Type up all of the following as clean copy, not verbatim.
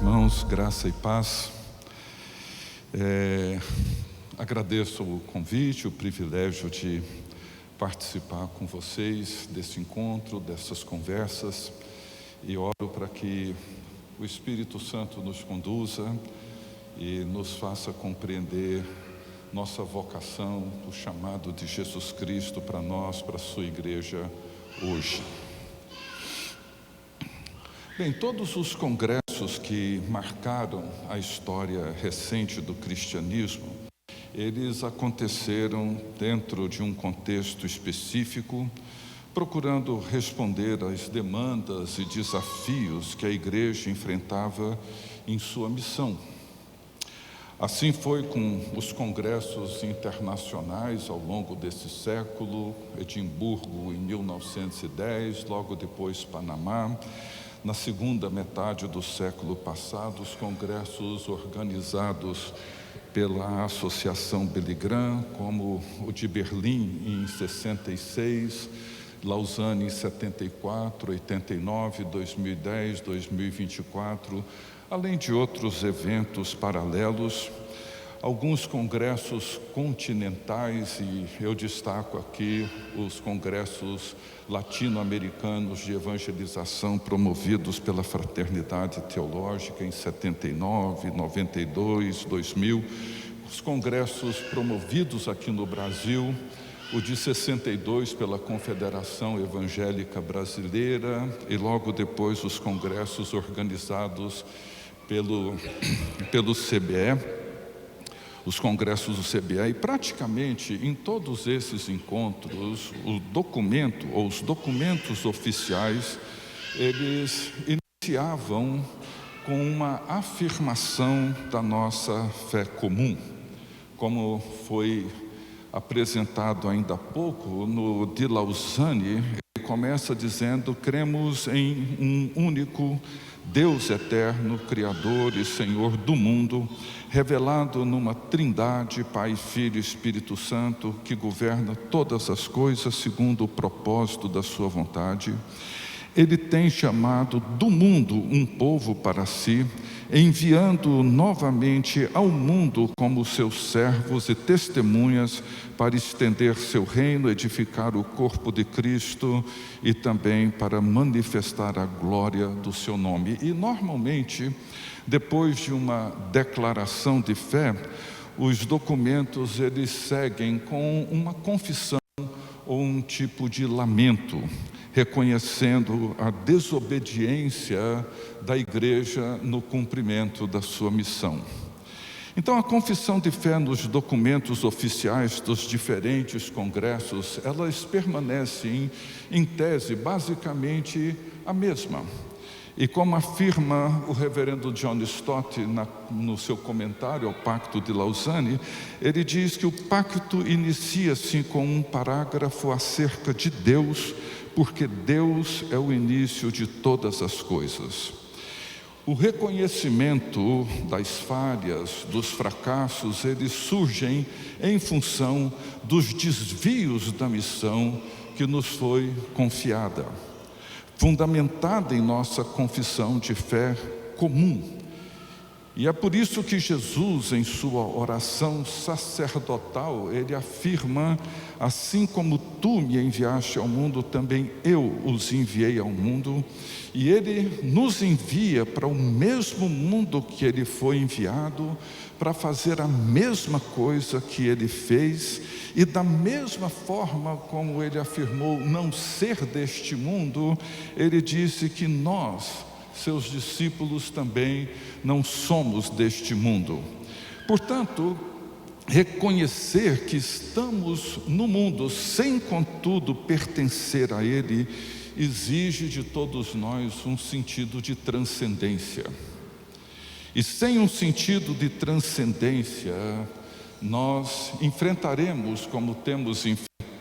irmãos, graça e paz. Agradeço o convite, o privilégio de participar com vocês desse encontro, dessas conversas, e oro para que o Espírito Santo nos conduza e nos faça compreender nossa vocação, o chamado de Jesus Cristo para nós, para a sua igreja hoje. Bem, todos os congressos que marcaram a história recente do cristianismo, eles aconteceram dentro de um contexto específico, procurando responder às demandas e desafios que a igreja enfrentava em sua missão. Assim foi com os congressos internacionais ao longo desse século, Edimburgo em 1910, logo depois Panamá. Na segunda metade do século passado, os congressos organizados pela Associação Billy Graham, como o de Berlim em 66, Lausanne em 74, 89, 2010, 2024, além de outros eventos paralelos, alguns congressos continentais, e eu destaco aqui os congressos latino-americanos de evangelização promovidos pela Fraternidade Teológica em 79, 92, 2000, os congressos promovidos aqui no Brasil, o de 62 pela Confederação Evangélica Brasileira e logo depois os congressos organizados pelo CBE, os congressos do CBE, e praticamente em todos esses encontros, o documento ou os documentos oficiais, eles iniciavam com uma afirmação da nossa fé comum, como foi apresentado ainda há pouco no de Lausanne. Ele começa dizendo: cremos em um único Deus eterno, Criador e Senhor do mundo, revelado numa trindade, Pai, Filho e Espírito Santo, que governa todas as coisas segundo o propósito da sua vontade. Ele tem chamado do mundo um povo para si, enviando novamente ao mundo como seus servos e testemunhas para estender seu reino, edificar o corpo de Cristo e também para manifestar a glória do seu nome. E normalmente, depois de uma declaração de fé, os documentos eles seguem com uma confissão ou um tipo de lamento, reconhecendo a desobediência da igreja no cumprimento da sua missão. Então, a confissão de fé nos documentos oficiais dos diferentes congressos, elas permanecem, em tese, basicamente a mesma. E como afirma o reverendo John Stott no seu comentário ao Pacto de Lausanne, ele diz que o pacto inicia-se com um parágrafo acerca de Deus, porque Deus é o início de todas as coisas. O reconhecimento das falhas, dos fracassos, eles surgem em função dos desvios da missão que nos foi confiada, fundamentada em nossa confissão de fé comum. E é por isso que Jesus, em sua oração sacerdotal, ele afirma: assim como tu me enviaste ao mundo, também eu os enviei ao mundo. E ele nos envia para o mesmo mundo que ele foi enviado, para fazer a mesma coisa que ele fez, e da mesma forma como ele afirmou não ser deste mundo, ele disse que nós, seus discípulos, também não somos deste mundo. Portanto, reconhecer que estamos no mundo sem, contudo, pertencer a ele, exige de todos nós um sentido de transcendência. E sem um sentido de transcendência, nós enfrentaremos, como temos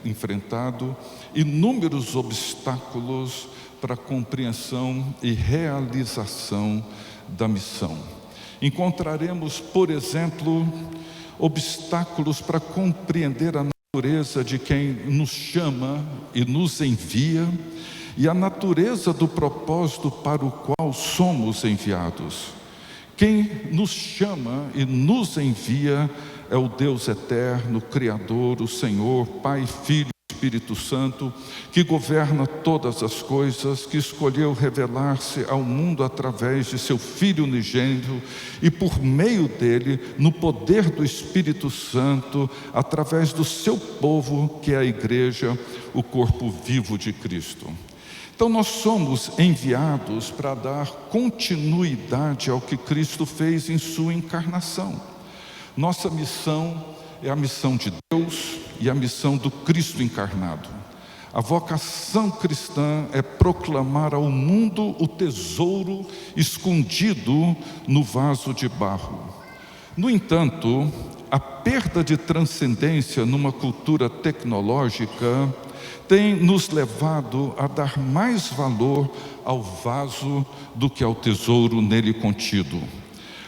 enfrentado, inúmeros obstáculos para a compreensão e realização da missão. Encontraremos, por exemplo, obstáculos para compreender a natureza de quem nos chama e nos envia e a natureza do propósito para o qual somos enviados. Quem nos chama e nos envia é o Deus eterno, Criador, o Senhor, Pai, Filho e Espírito Santo, que governa todas as coisas, que escolheu revelar-se ao mundo através de seu Filho unigênito e por meio dele, no poder do Espírito Santo, através do seu povo, que é a igreja, o corpo vivo de Cristo. Então nós somos enviados para dar continuidade ao que Cristo fez em sua encarnação. Nossa missão é a missão de Deus e a missão do Cristo encarnado. A vocação cristã é proclamar ao mundo o tesouro escondido no vaso de barro. No entanto, a perda de transcendência numa cultura tecnológica tem nos levado a dar mais valor ao vaso do que ao tesouro nele contido.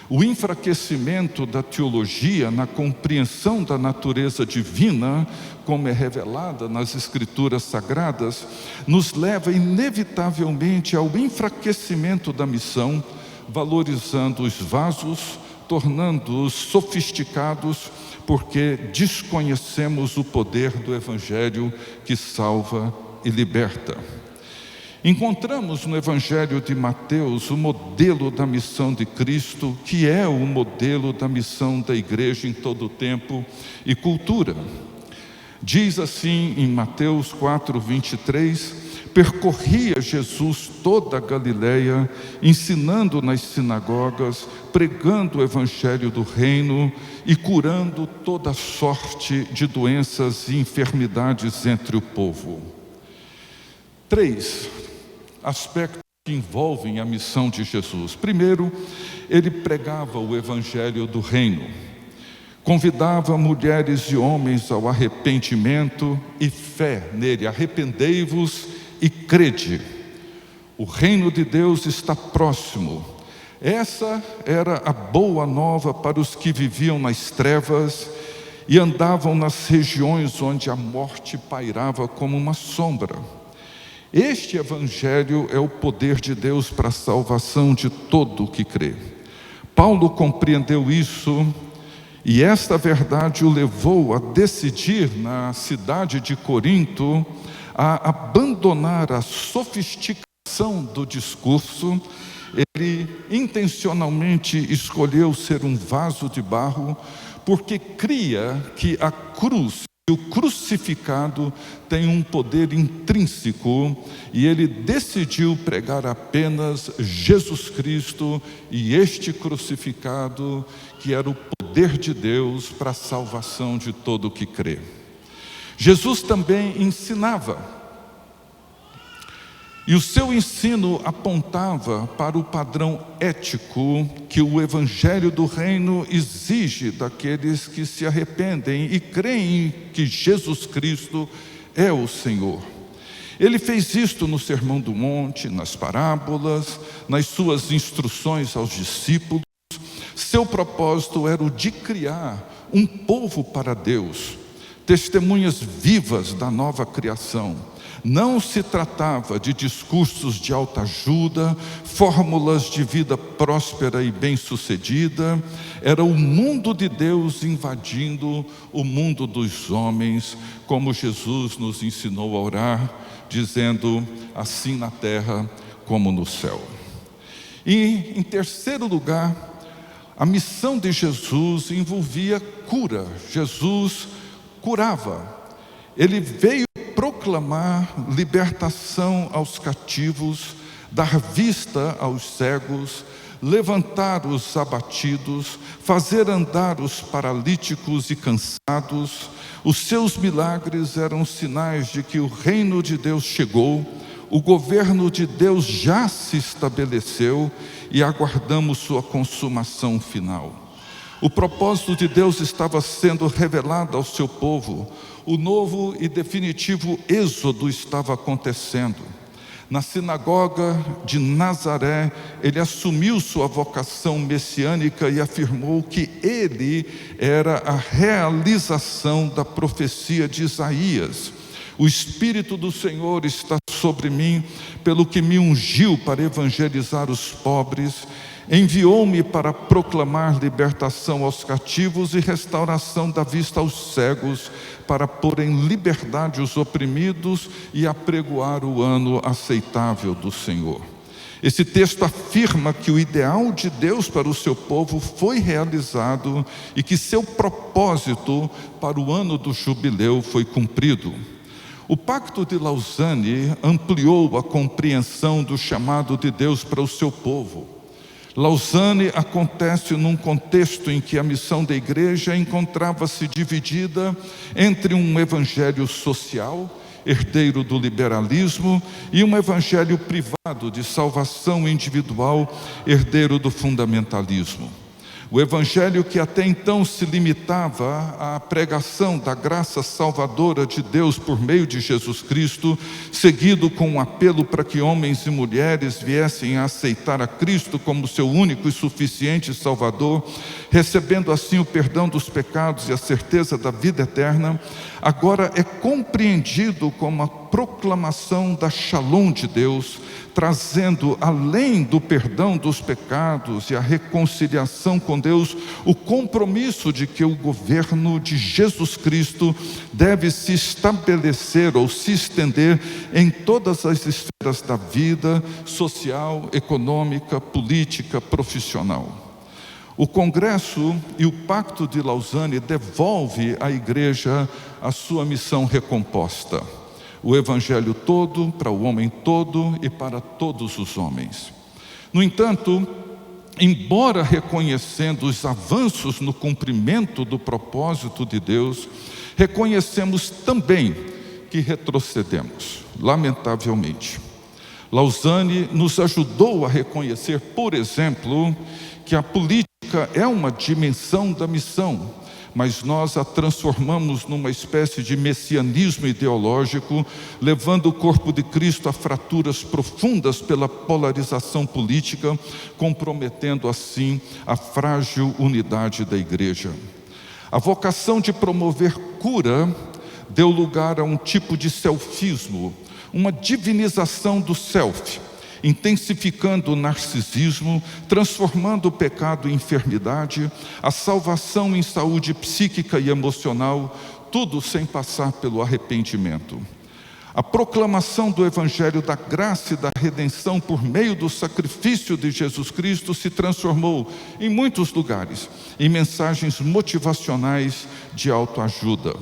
O enfraquecimento da teologia na compreensão da natureza divina, como é revelada nas Escrituras Sagradas, nos leva inevitavelmente ao enfraquecimento da missão, valorizando os vasos, tornando-os sofisticados, porque desconhecemos o poder do Evangelho que salva e liberta. Encontramos no Evangelho de Mateus o modelo da missão de Cristo, que é o modelo da missão da igreja em todo tempo e cultura. Diz assim em Mateus 4:23, percorria Jesus toda a Galileia, ensinando nas sinagogas, pregando o evangelho do reino e curando toda sorte de doenças e enfermidades entre o povo. 3 aspectos que envolvem a missão de Jesus. Primeiro, ele pregava o evangelho do reino. Convidava mulheres e homens ao arrependimento e fé nele. Arrependei-vos e crede. O reino de Deus está próximo. Essa era a boa nova para os que viviam nas trevas e andavam nas regiões onde a morte pairava como uma sombra. Este evangelho é o poder de Deus para a salvação de todo o que crê. Paulo compreendeu isso e esta verdade o levou a decidir na cidade de Corinto a abandonar a sofisticação do discurso. Ele intencionalmente escolheu ser um vaso de barro, porque cria que a cruz e o crucificado têm um poder intrínseco, e ele decidiu pregar apenas Jesus Cristo e este crucificado, que era o poder de Deus para a salvação de todo o que crê. Jesus também ensinava, e o seu ensino apontava para o padrão ético que o Evangelho do Reino exige daqueles que se arrependem e creem que Jesus Cristo é o Senhor. Ele fez isto no Sermão do Monte, nas parábolas, nas suas instruções aos discípulos. Seu propósito era o de criar um povo para Deus, testemunhas vivas da nova criação. Não se tratava de discursos de autoajuda, fórmulas de vida próspera e bem-sucedida. Era o mundo de Deus invadindo o mundo dos homens, como Jesus nos ensinou a orar, dizendo: assim na terra como no céu. E, em terceiro lugar, a missão de Jesus envolvia cura. Jesus curava. Ele veio proclamar libertação aos cativos, dar vista aos cegos, levantar os abatidos, fazer andar os paralíticos e cansados. Os seus milagres eram sinais de que o reino de Deus chegou, o governo de Deus já se estabeleceu e aguardamos sua consumação final. O propósito de Deus estava sendo revelado ao seu povo. O novo e definitivo êxodo estava acontecendo. Na sinagoga de Nazaré, ele assumiu sua vocação messiânica e afirmou que ele era a realização da profecia de Isaías. O Espírito do Senhor está sobre mim, pelo que me ungiu para evangelizar os pobres, Enviou-me para proclamar libertação aos cativos e restauração da vista aos cegos, para pôr em liberdade os oprimidos e apregoar o ano aceitável do Senhor. Esse texto afirma que o ideal de Deus para o seu povo foi realizado e que seu propósito para o ano do jubileu foi cumprido. O Pacto de Lausanne ampliou a compreensão do chamado de Deus para o seu povo. Lausanne acontece num contexto em que a missão da igreja encontrava-se dividida entre um evangelho social, herdeiro do liberalismo, e um evangelho privado de salvação individual, herdeiro do fundamentalismo. O evangelho que até então se limitava à pregação da graça salvadora de Deus por meio de Jesus Cristo, seguido com um apelo para que homens e mulheres viessem a aceitar a Cristo como seu único e suficiente Salvador, recebendo assim o perdão dos pecados e a certeza da vida eterna, agora é compreendido como a proclamação da Shalom de Deus, trazendo, além do perdão dos pecados e a reconciliação com Deus, o compromisso de que o governo de Jesus Cristo deve se estabelecer ou se estender em todas as esferas da vida social, econômica, política, profissional. O Congresso e o Pacto de Lausanne devolve à igreja a sua missão recomposta: o evangelho todo para o homem todo e para todos os homens. No entanto, embora reconhecendo os avanços no cumprimento do propósito de Deus, reconhecemos também que retrocedemos, lamentavelmente. Lausanne nos ajudou a reconhecer, por exemplo, que a política é uma dimensão da missão, mas nós a transformamos numa espécie de messianismo ideológico, levando o corpo de Cristo a fraturas profundas pela polarização política, comprometendo assim a frágil unidade da igreja. A vocação de promover cura deu lugar a um tipo de selfismo, uma divinização do self, intensificando o narcisismo, transformando o pecado em enfermidade, a salvação em saúde psíquica e emocional, tudo sem passar pelo arrependimento. A proclamação do Evangelho da graça e da redenção por meio do sacrifício de Jesus Cristo se transformou, em muitos lugares, em mensagens motivacionais de autoajuda.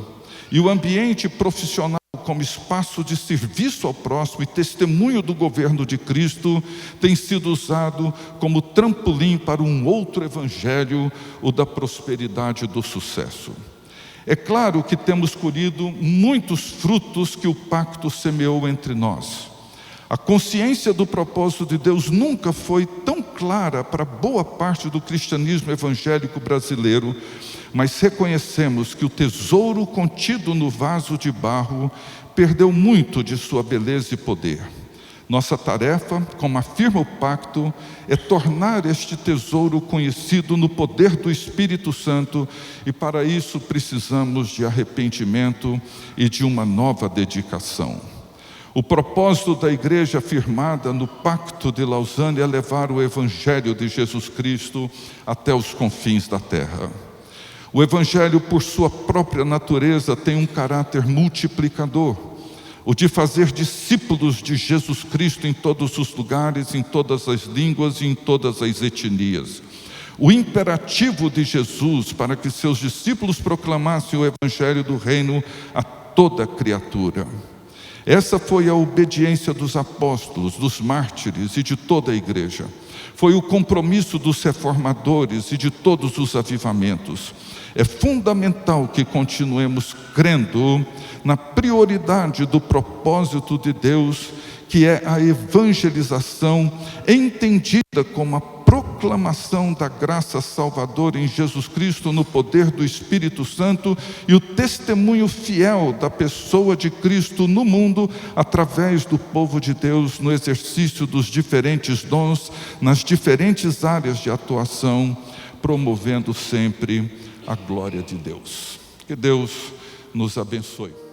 E o ambiente profissional, como espaço de serviço ao próximo e testemunho do governo de Cristo, tem sido usado como trampolim para um outro evangelho, o da prosperidade e do sucesso. É claro que temos colhido muitos frutos que o pacto semeou entre nós. A consciência do propósito de Deus nunca foi tão clara para boa parte do cristianismo evangélico brasileiro, mas reconhecemos que o tesouro contido no vaso de barro perdeu muito de sua beleza e poder. Nossa tarefa, como afirma o pacto, é tornar este tesouro conhecido no poder do Espírito Santo, e para isso precisamos de arrependimento e de uma nova dedicação. O propósito da igreja afirmada no Pacto de Lausanne é levar o Evangelho de Jesus Cristo até os confins da terra. O Evangelho, por sua própria natureza, tem um caráter multiplicador, o de fazer discípulos de Jesus Cristo em todos os lugares, em todas as línguas e em todas as etnias. O imperativo de Jesus para que seus discípulos proclamassem o Evangelho do Reino a toda criatura. Essa foi a obediência dos apóstolos, dos mártires e de toda a igreja. Foi o compromisso dos reformadores e de todos os avivamentos. É fundamental que continuemos crendo na prioridade do propósito de Deus, que é a evangelização, entendida como a proclamação da graça salvadora em Jesus Cristo no poder do Espírito Santo e o testemunho fiel da pessoa de Cristo no mundo, através do povo de Deus, no exercício dos diferentes dons, nas diferentes áreas de atuação, promovendo sempre a glória de Deus. Que Deus nos abençoe.